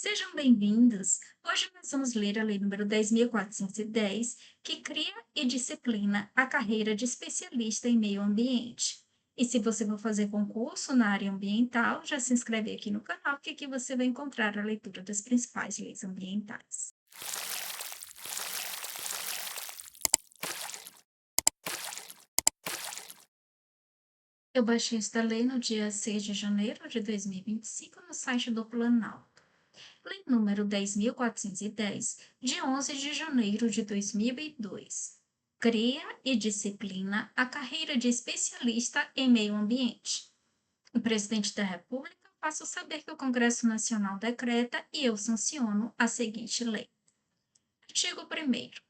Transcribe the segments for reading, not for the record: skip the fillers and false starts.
Sejam bem-vindos! Hoje nós vamos ler a Lei nº 10.410, que cria e disciplina a carreira de especialista em meio ambiente. E se você for fazer concurso na área ambiental, já se inscreve aqui no canal, que aqui você vai encontrar a leitura das principais leis ambientais. Eu baixei esta lei no dia 6 de janeiro de 2025 no site do Planalto. Lei número 10.410, de 11 de janeiro de 2002. Cria e disciplina a carreira de especialista em meio ambiente. O presidente da República faça saber que o Congresso Nacional decreta e eu sanciono a seguinte lei. Artigo 1º.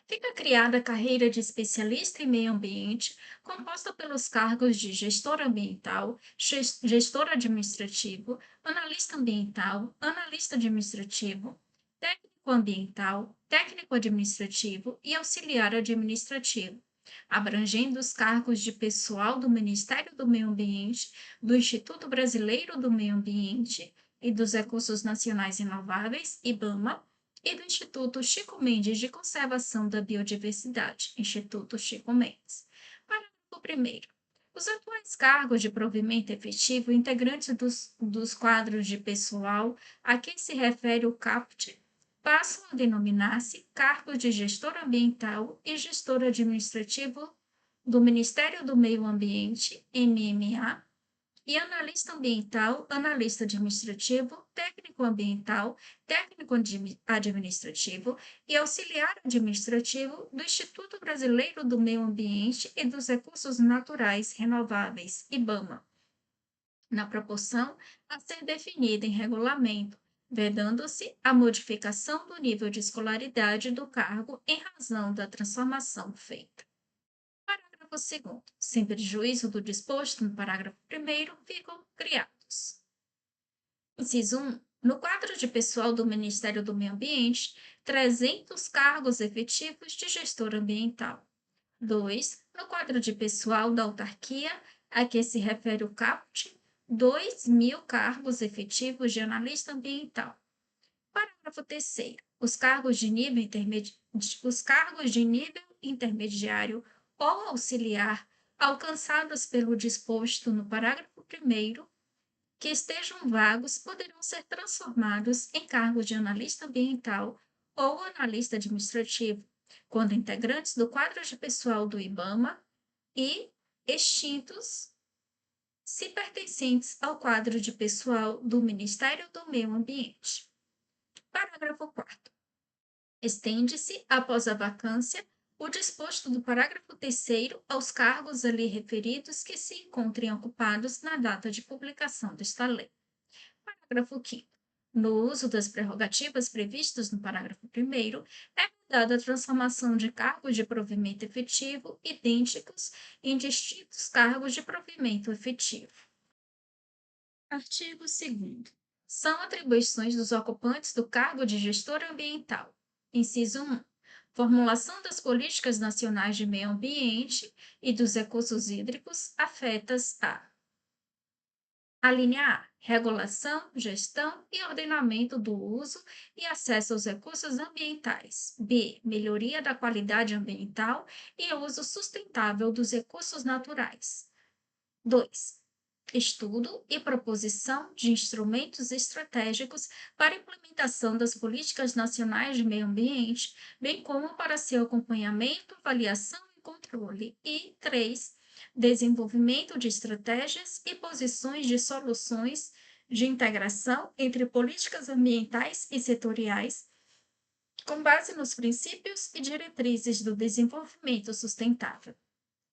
Fica criada a carreira de especialista em meio ambiente, composta pelos cargos de gestor ambiental, gestor administrativo, analista ambiental, analista administrativo, técnico ambiental, técnico administrativo e auxiliar administrativo, abrangendo os cargos de pessoal do Ministério do Meio Ambiente, do Instituto Brasileiro do Meio Ambiente e dos Recursos Nacionais Renováveis, IBAMA, e do Instituto Chico Mendes de Conservação da Biodiversidade, Instituto Chico Mendes. Parágrafo 1º. Os atuais cargos de provimento efetivo integrantes dos quadros de pessoal a que se refere o caput passam a denominar-se cargos de gestor ambiental e gestor administrativo do Ministério do Meio Ambiente, MMA, e analista ambiental, analista administrativo, técnico ambiental, técnico administrativo e auxiliar administrativo do Instituto Brasileiro do Meio Ambiente e dos Recursos Naturais Renováveis, IBAMA, na proporção a ser definida em regulamento, vedando-se a modificação do nível de escolaridade do cargo em razão da transformação feita. Parágrafo 2º. Sem prejuízo do disposto no parágrafo 1º, ficam criados. Inciso 1. No quadro de pessoal do Ministério do Meio Ambiente, 300 cargos efetivos de gestor ambiental. 2. No quadro de pessoal da autarquia, a que se refere o caput, 2.000 cargos efetivos de analista ambiental. Parágrafo 3º. Os cargos de nível intermediário ou auxiliar alcançados pelo disposto no parágrafo 1º, que estejam vagos, poderão ser transformados em cargos de analista ambiental ou analista administrativo, quando integrantes do quadro de pessoal do IBAMA e extintos, se pertencentes ao quadro de pessoal do Ministério do Meio Ambiente. Parágrafo 4º. Estende-se, após a vacância, o disposto do parágrafo 3º aos cargos ali referidos que se encontrem ocupados na data de publicação desta lei. Parágrafo 5º. No uso das prerrogativas previstas no parágrafo 1º, é vedada a transformação de cargos de provimento efetivo idênticos em distintos cargos de provimento efetivo. Artigo 2º. São atribuições dos ocupantes do cargo de gestor ambiental. Inciso 1. Formulação das políticas nacionais de meio ambiente e dos recursos hídricos afetas a linha A. Regulação, gestão e ordenamento do uso e acesso aos recursos ambientais. B. Melhoria da qualidade ambiental e uso sustentável dos recursos naturais. 2. Estudo e proposição de instrumentos estratégicos para a implementação das políticas nacionais de meio ambiente, bem como para seu acompanhamento, avaliação e controle. E 3. Desenvolvimento de estratégias e posições de soluções de integração entre políticas ambientais e setoriais, com base nos princípios e diretrizes do desenvolvimento sustentável.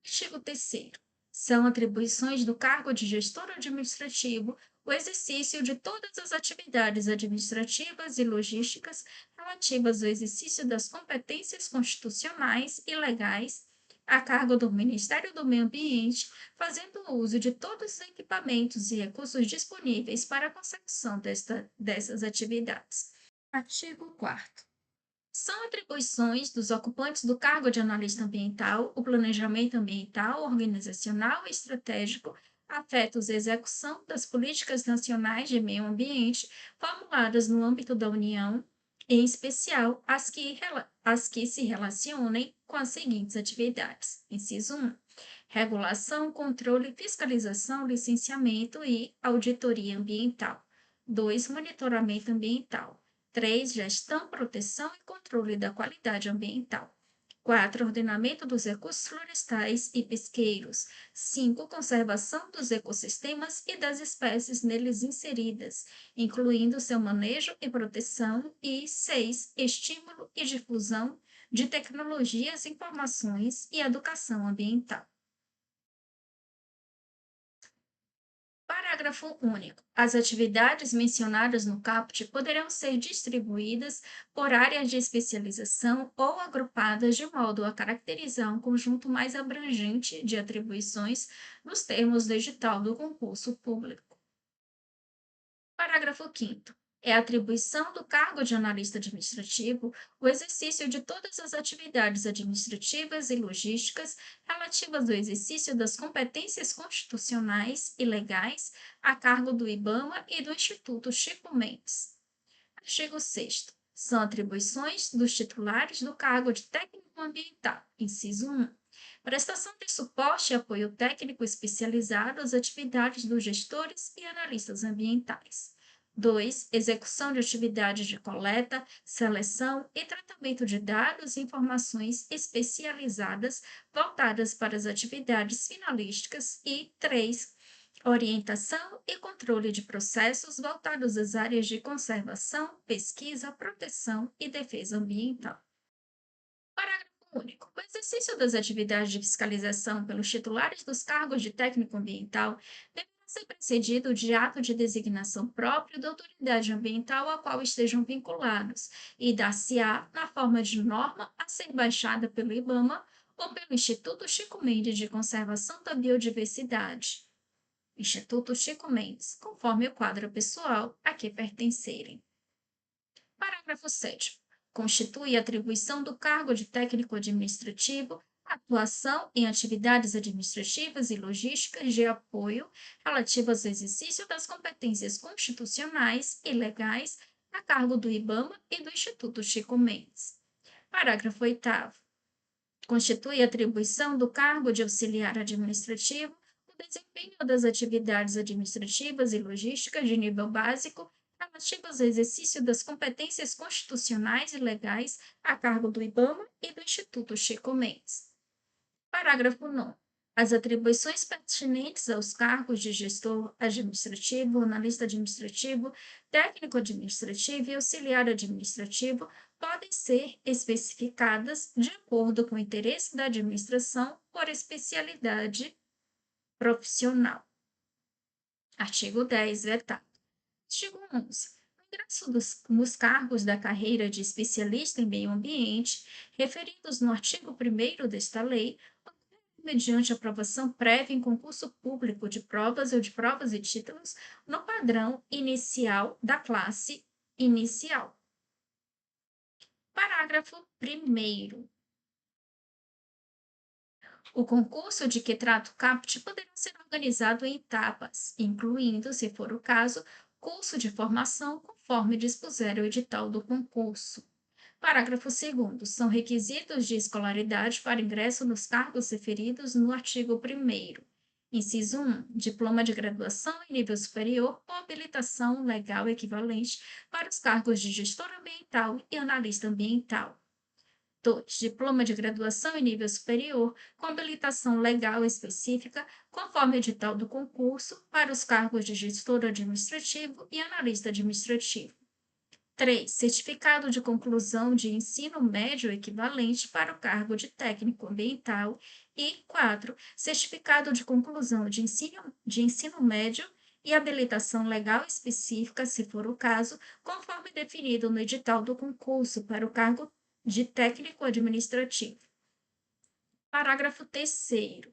Artigo 3º. São atribuições do cargo de gestor administrativo o exercício de todas as atividades administrativas e logísticas relativas ao exercício das competências constitucionais e legais a cargo do Ministério do Meio Ambiente, fazendo uso de todos os equipamentos e recursos disponíveis para a consecução dessas atividades. Artigo 4º. São atribuições dos ocupantes do cargo de analista ambiental o planejamento ambiental, organizacional e estratégico afetos e execução das políticas nacionais de meio ambiente formuladas no âmbito da União, em especial as que se relacionem com as seguintes atividades. Inciso 1. Regulação, controle, fiscalização, licenciamento e auditoria ambiental. 2. Monitoramento ambiental. 3. Gestão, proteção e controle da qualidade ambiental. 4. Ordenamento dos recursos florestais e pesqueiros. 5. Conservação dos ecossistemas e das espécies neles inseridas, incluindo seu manejo e proteção. E 6. Estímulo e difusão de tecnologias, informações e educação ambiental. Parágrafo único. As atividades mencionadas no caput poderão ser distribuídas por áreas de especialização ou agrupadas de modo a caracterizar um conjunto mais abrangente de atribuições nos termos do edital do concurso público. Parágrafo 5º. É atribuição do cargo de analista administrativo o exercício de todas as atividades administrativas e logísticas relativas ao exercício das competências constitucionais e legais a cargo do IBAMA e do Instituto Chico Mendes. Artigo 6º. São atribuições dos titulares do cargo de técnico ambiental. Inciso 1. Prestação de suporte e apoio técnico especializado às atividades dos gestores e analistas ambientais. 2. Execução de atividades de coleta, seleção e tratamento de dados e informações especializadas voltadas para as atividades finalísticas. E 3. Orientação e controle de processos voltados às áreas de conservação, pesquisa, proteção e defesa ambiental. Parágrafo único. O exercício das atividades de fiscalização pelos titulares dos cargos de técnico ambiental deverá ser precedido de ato de designação próprio da autoridade ambiental a qual estejam vinculados e dar-se-á na forma de norma a ser baixada pelo IBAMA ou pelo Instituto Chico Mendes de Conservação da Biodiversidade. Instituto Chico Mendes, conforme o quadro pessoal a que pertencerem. Parágrafo 7º. Constitui atribuição do cargo de técnico administrativo a atuação em atividades administrativas e logísticas de apoio relativas ao exercício das competências constitucionais e legais a cargo do IBAMA e do Instituto Chico Mendes. Parágrafo 8º. Constitui atribuição do cargo de auxiliar administrativo o desempenho das atividades administrativas e logísticas de nível básico relativas ao exercício das competências constitucionais e legais a cargo do IBAMA e do Instituto Chico Mendes. Parágrafo 9º. As atribuições pertinentes aos cargos de gestor administrativo, analista administrativo, técnico administrativo e auxiliar administrativo podem ser especificadas de acordo com o interesse da administração por especialidade profissional. Artigo 10, vetado. Artigo 11. O ingresso nos cargos da carreira de especialista em meio ambiente, referidos no artigo 1º desta lei, mediante aprovação prévia em concurso público de provas ou de provas e títulos no padrão inicial da classe inicial. Parágrafo 1º. O concurso de que trata o caput poderá ser organizado em etapas, incluindo, se for o caso, curso de formação, conforme dispuser o edital do concurso. Parágrafo 2º. São requisitos de escolaridade para ingresso nos cargos referidos no artigo 1º. Inciso 1. Diploma de graduação em nível superior ou habilitação legal equivalente para os cargos de gestor ambiental e analista ambiental. 2. Diploma de graduação em nível superior com habilitação legal específica, conforme edital do concurso, para os cargos de gestor administrativo e analista administrativo. 3. Certificado de conclusão de ensino médio equivalente para o cargo de técnico ambiental. E 4. Certificado de conclusão de ensino médio e habilitação legal específica, se for o caso, conforme definido no edital do concurso para o cargo de técnico administrativo. Parágrafo 3º.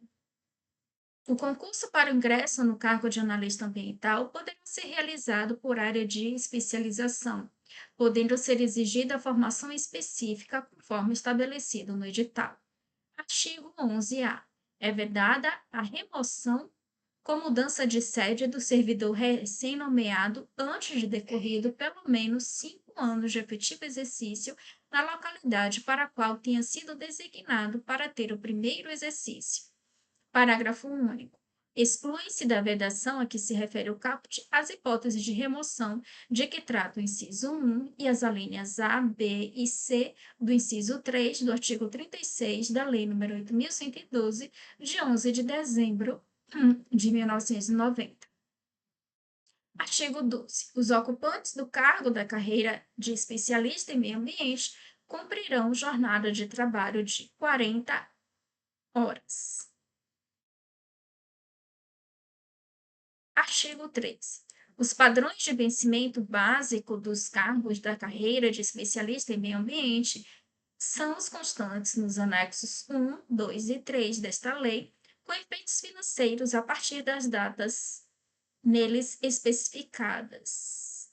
O concurso para o ingresso no cargo de analista ambiental poderá ser realizado por área de especialização, podendo ser exigida a formação específica conforme estabelecido no edital. Artigo 11-A. É vedada a remoção com mudança de sede do servidor recém-nomeado antes de decorrido pelo menos 5 anos de efetivo exercício na localidade para a qual tenha sido designado para ter o primeiro exercício. Parágrafo único. Excluem-se da vedação a que se refere o caput as hipóteses de remoção de que trata o inciso 1 e as alíneas A, B e C do inciso 3 do artigo 36 da Lei nº 8.112, de 11 de dezembro de 1990. Artigo 12. Os ocupantes do cargo da carreira de especialista em meio ambiente cumprirão jornada de trabalho de 40 horas. Artigo 13. Os padrões de vencimento básico dos cargos da carreira de especialista em meio ambiente são os constantes nos anexos 1, 2 e 3 desta lei, com efeitos financeiros a partir das datas neles especificadas.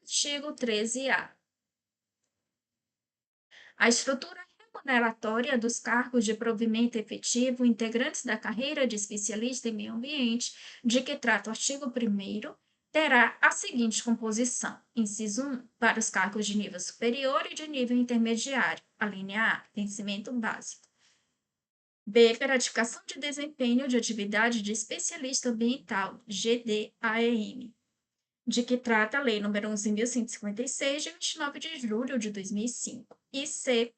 Artigo 13-A. A estrutura remuneratória dos cargos de provimento efetivo integrantes da carreira de especialista em meio ambiente, de que trata o artigo 1º, terá a seguinte composição: inciso 1, para os cargos de nível superior e de nível intermediário, a linha A, vencimento básico. B, gratificação de desempenho de atividade de especialista ambiental, GDAEM, de que trata a Lei nº 11.156, de 29 de julho de 2005. E C,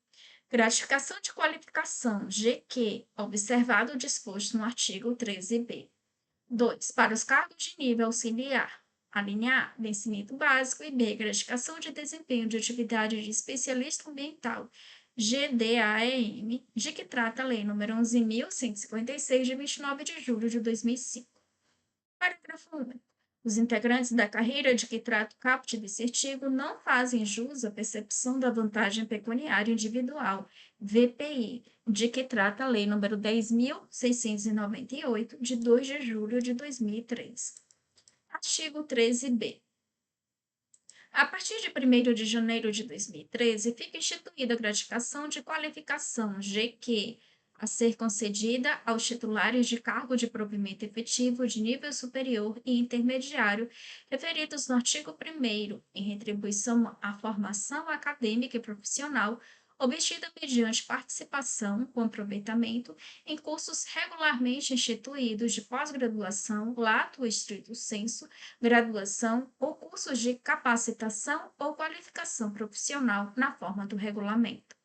gratificação de qualificação, GQ, observado o disposto no artigo 13b. 2. Para os cargos de nível auxiliar, a linha A, vencimento básico, e B, gratificação de desempenho de atividade de especialista ambiental, GDAEM, de que trata a Lei nº 11.156, de 29 de julho de 2005. Parágrafo único. Os integrantes da carreira de que trata o caput desse artigo não fazem jus à percepção da vantagem pecuniária individual, VPI, de que trata a Lei nº 10.698, de 2 de julho de 2003. Artigo 13b. A partir de 1º de janeiro de 2013, fica instituída a gratificação de qualificação, GQ, a ser concedida aos titulares de cargo de provimento efetivo de nível superior e intermediário, referidos no artigo 1º, em retribuição à formação acadêmica e profissional obtida mediante participação com aproveitamento em cursos regularmente instituídos de pós-graduação, lato stricto sensu, graduação ou cursos de capacitação ou qualificação profissional na forma do regulamento.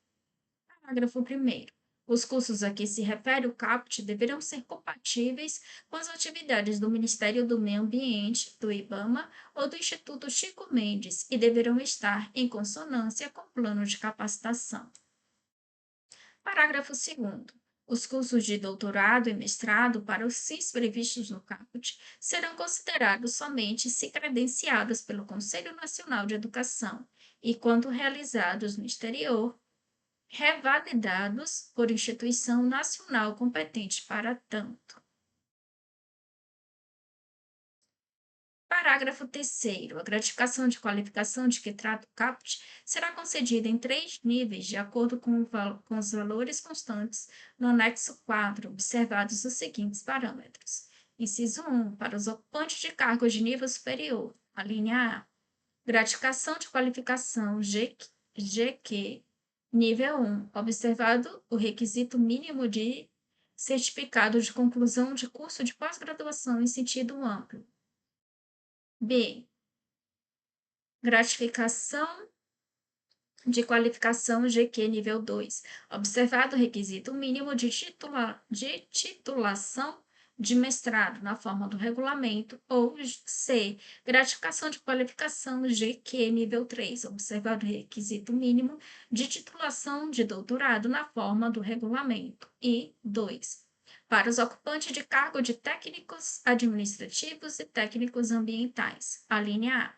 Parágrafo 1º. Os cursos a que se refere o caput deverão ser compatíveis com as atividades do Ministério do Meio Ambiente, do IBAMA ou do Instituto Chico Mendes e deverão estar em consonância com o plano de capacitação. Parágrafo 2º. Os cursos de doutorado e mestrado para os CIS previstos no caput serão considerados somente se credenciados pelo Conselho Nacional de Educação e, quando realizados no exterior, revalidados por instituição nacional competente para tanto. Parágrafo 3º. A gratificação de qualificação de que trata o caput será concedida em 3 níveis, de acordo com os valores constantes no anexo 4, observados os seguintes parâmetros. Inciso 1. Para os ocupantes de cargos de nível superior, a linha A. Gratificação de qualificação GQ, nível 1, observado o requisito mínimo de certificado de conclusão de curso de pós-graduação em sentido amplo. B. Gratificação de qualificação GQ nível 2, observado o requisito mínimo de titulação de mestrado na forma do regulamento, ou C. Gratificação de qualificação GQ nível 3, observado o requisito mínimo de titulação de doutorado na forma do regulamento, e 2. Para os ocupantes de cargo de técnicos administrativos e técnicos ambientais, a linha A.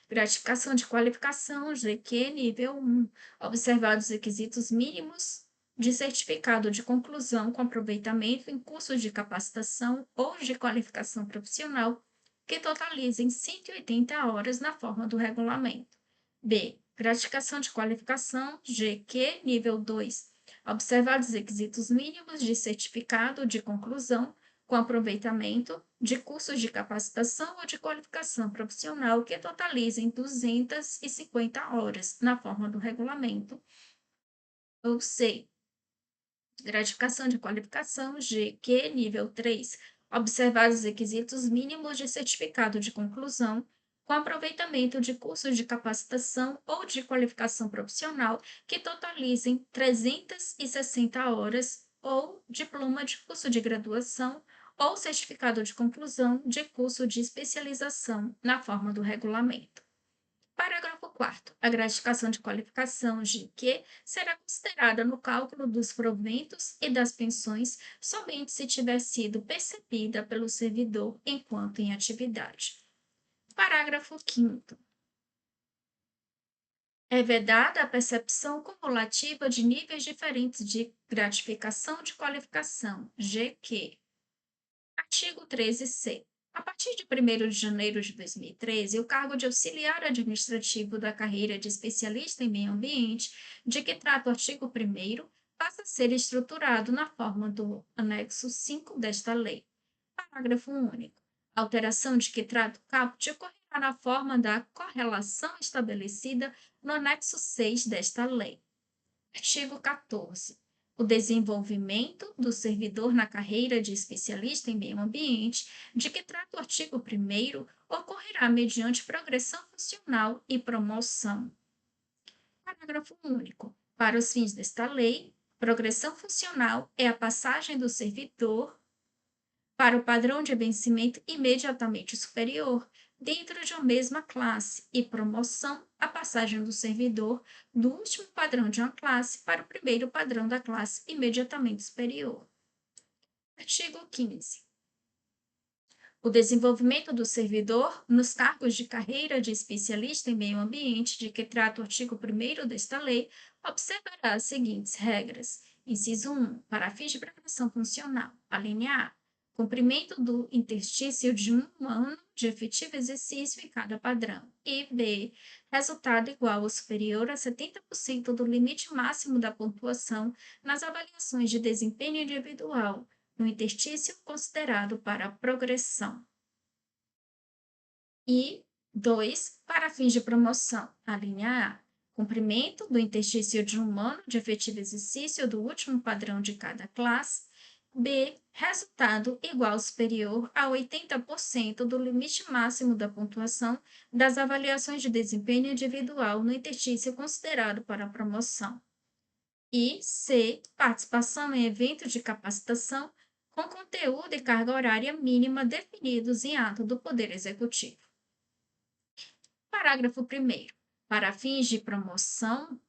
Gratificação de qualificação GQ nível 1, observados os requisitos mínimos de certificado de conclusão com aproveitamento em cursos de capacitação ou de qualificação profissional que totalizem 180 horas na forma do regulamento. B. Gratificação de qualificação GQ nível 2, observados os requisitos mínimos de certificado de conclusão com aproveitamento de cursos de capacitação ou de qualificação profissional que totalizem 250 horas, na forma do regulamento. Ou C, gratificação de qualificação, GQ, nível 3, observados os requisitos mínimos de certificado de conclusão, com aproveitamento de cursos de capacitação ou de qualificação profissional que totalizem 360 horas, ou diploma de curso de graduação ou certificado de conclusão de curso de especialização, na forma do regulamento. Parágrafo 4º. A gratificação de qualificação GQ será considerada no cálculo dos proventos e das pensões somente se tiver sido percebida pelo servidor enquanto em atividade. Parágrafo 5º. É vedada a percepção cumulativa de níveis diferentes de gratificação de qualificação, GQ. Artigo 13c. A partir de 1º de janeiro de 2013, o cargo de auxiliar administrativo da carreira de especialista em meio ambiente, de que trata o artigo 1º, passa a ser estruturado na forma do anexo 5 desta lei. Parágrafo único. A alteração de que trata o caput ocorrerá na forma da correlação estabelecida no anexo 6 desta lei. Artigo 14. O desenvolvimento do servidor na carreira de especialista em meio ambiente, de que trata o artigo 1º, ocorrerá mediante progressão funcional e promoção. Parágrafo único. Para os fins desta lei, progressão funcional é a passagem do servidor para o padrão de vencimento imediatamente superior, dentro de uma mesma classe, e promoção, a passagem do servidor do último padrão de uma classe para o primeiro padrão da classe imediatamente superior. Artigo 15. O desenvolvimento do servidor nos cargos de carreira de especialista em meio ambiente, de que trata o artigo 1º desta lei, observará as seguintes regras. Inciso 1. Para fins de progressão funcional. Alínea A. Cumprimento do interstício de 1 ano de efetivo exercício em cada padrão. E B. Resultado igual ou superior a 70% do limite máximo da pontuação nas avaliações de desempenho individual, no interstício considerado para progressão. E 2. Para fins de promoção. A linha A. Cumprimento do interstício de 1 ano de efetivo exercício do último padrão de cada classe. B. Resultado igual ou superior a 80% do limite máximo da pontuação das avaliações de desempenho individual no interstício considerado para promoção. E C. Participação em evento de capacitação com conteúdo e carga horária mínima definidos em ato do Poder Executivo. Parágrafo 1º. Para fins de promoção,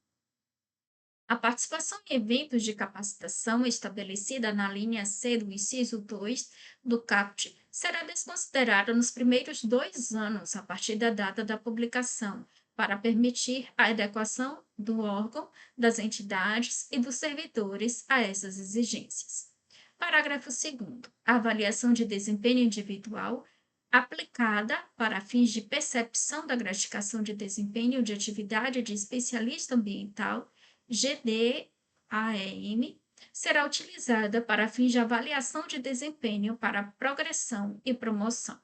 a participação em eventos de capacitação estabelecida na linha C do inciso 2 do caput será desconsiderada nos primeiros 2 anos a partir da data da publicação, para permitir a adequação do órgão, das entidades e dos servidores a essas exigências. Parágrafo 2º. A avaliação de desempenho individual aplicada para fins de percepção da gratificação de desempenho de atividade de especialista ambiental, GDAEM, será utilizada para fins de avaliação de desempenho para progressão e promoção.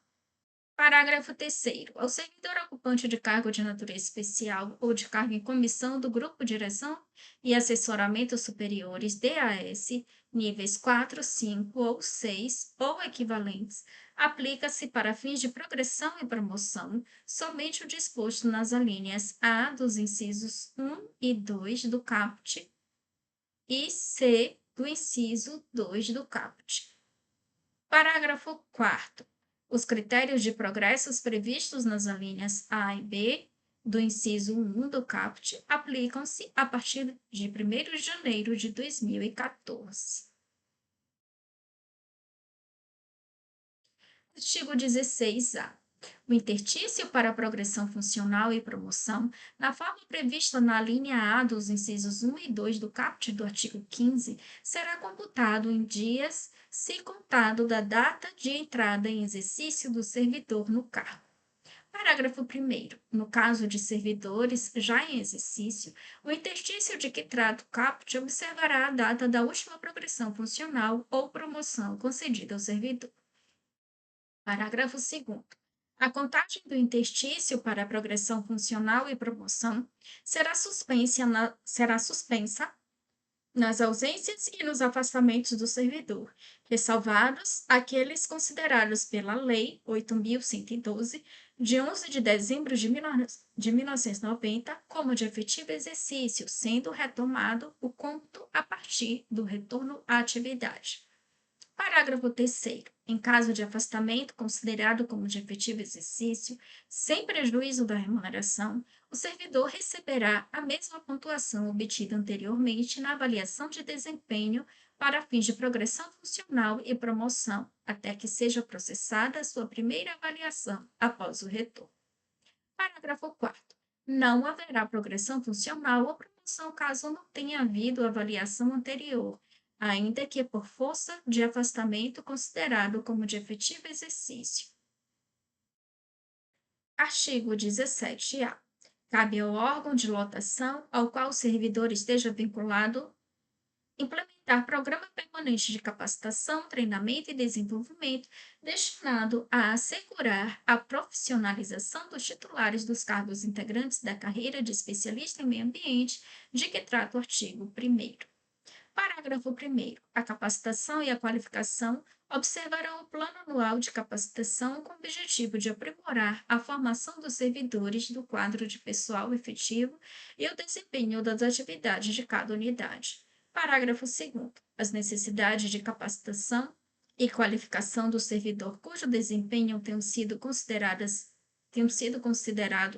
Parágrafo 3º. Ao servidor ocupante de cargo de natureza especial ou de cargo em comissão do Grupo Direção e Assessoramento Superiores, DAS, níveis 4, 5 ou 6 ou equivalentes, aplica-se para fins de progressão e promoção somente o disposto nas alíneas A dos incisos 1 e 2 do caput e C do inciso 2 do caput. Parágrafo 4º. Os critérios de progressos previstos nas alíneas A e B do inciso 1 do caput aplicam-se a partir de 1º de janeiro de 2014. Artigo 16-A. O interstício para progressão funcional e promoção, na forma prevista na linha A dos incisos 1 e 2 do caput do artigo 15, será computado em dias se contado da data de entrada em exercício do servidor no cargo. Parágrafo 1º. No caso de servidores já em exercício, o interstício de que trata o caput observará a data da última progressão funcional ou promoção concedida ao servidor. Parágrafo 2º. A contagem do interstício para a progressão funcional e promoção será suspensa nas ausências e nos afastamentos do servidor, ressalvados aqueles considerados pela Lei 8.112, de 11 de dezembro de 1990, como de efetivo exercício, sendo retomado o cômputo a partir do retorno à atividade. Parágrafo 3º. Em caso de afastamento considerado como de efetivo exercício, sem prejuízo da remuneração, o servidor receberá a mesma pontuação obtida anteriormente na avaliação de desempenho para fins de progressão funcional e promoção, até que seja processada a sua primeira avaliação após o retorno. Parágrafo 4º. Não haverá progressão funcional ou promoção caso não tenha havido avaliação anterior, ainda que por força de afastamento considerado como de efetivo exercício. Artigo 17-A. Cabe ao órgão de lotação ao qual o servidor esteja vinculado implementar programa permanente de capacitação, treinamento e desenvolvimento destinado a assegurar a profissionalização dos titulares dos cargos integrantes da carreira de especialista em meio ambiente, de que trata o artigo 1º. Parágrafo 1º. A capacitação e a qualificação observarão o Plano Anual de Capacitação com o objetivo de aprimorar a formação dos servidores do quadro de pessoal efetivo e o desempenho das atividades de cada unidade. Parágrafo 2º. As necessidades de capacitação e qualificação do servidor cujo desempenho tenham sido considerado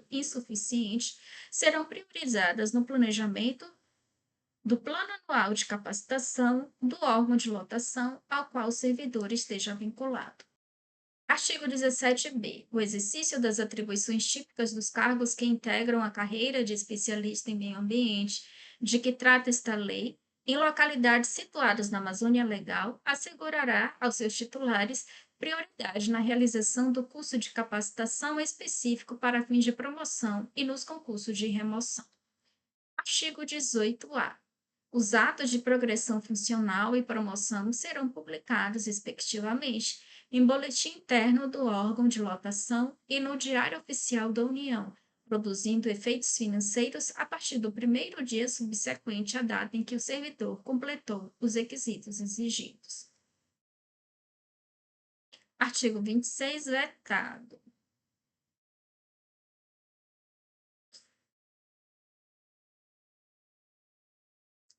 insuficiente serão priorizadas no planejamento do Plano Anual de Capacitação do órgão de lotação ao qual o servidor esteja vinculado. Artigo 17b. O exercício das atribuições típicas dos cargos que integram a carreira de especialista em meio ambiente, de que trata esta lei, em localidades situadas na Amazônia Legal, assegurará aos seus titulares prioridade na realização do curso de capacitação específico para fins de promoção e nos concursos de remoção. Artigo 18-A. Os atos de progressão funcional e promoção serão publicados, respectivamente, em boletim interno do órgão de lotação e no Diário Oficial da União, produzindo efeitos financeiros a partir do primeiro dia subsequente à data em que o servidor completou os requisitos exigidos. Artigo 26, vetado.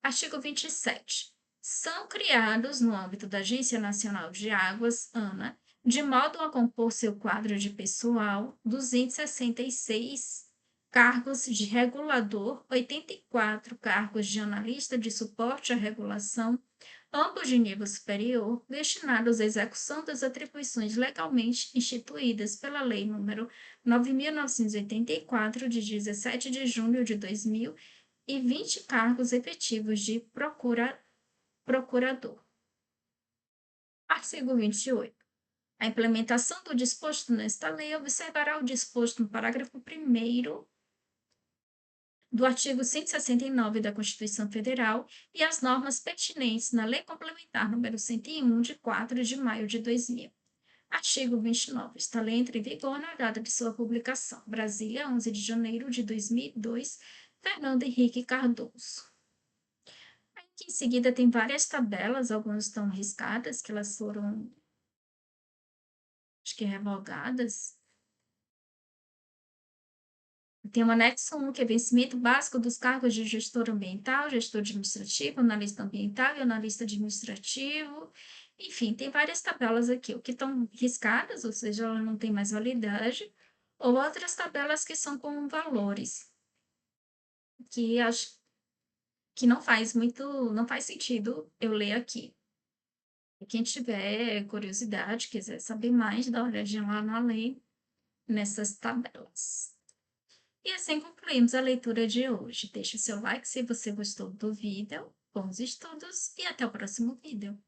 Artigo 27. São criados, no âmbito da Agência Nacional de Águas, ANA, de modo a compor seu quadro de pessoal, 266 cargos de regulador, 84 cargos de analista de suporte à regulação, ambos de nível superior, destinados à execução das atribuições legalmente instituídas pela Lei nº 9.984, de 17 de junho de 2000, e 20 cargos efetivos de procurador. Artigo 28. A implementação do disposto nesta lei observará o disposto no parágrafo 1º do artigo 169 da Constituição Federal e as normas pertinentes na Lei Complementar nº 101, de 4 de maio de 2000. Artigo 29. Esta lei entra em vigor na data de sua publicação. Brasília, 11 de janeiro de 2002. Fernando Henrique Cardoso. Aqui em seguida tem várias tabelas, algumas estão riscadas, que elas foram, acho que revogadas. Tem o anexo 1, que é vencimento básico dos cargos de gestor ambiental, gestor administrativo, analista ambiental e analista administrativo. Enfim, tem várias tabelas aqui, o que estão riscadas, ou seja, ela não tem mais validade, ou outras tabelas que são com valores, que acho que não faz sentido eu ler aqui. E quem tiver curiosidade, quiser saber mais, dá uma olhadinha lá na lei, nessas tabelas. E assim concluímos a leitura de hoje. Deixe o seu like se você gostou do vídeo. Bons estudos e até o próximo vídeo.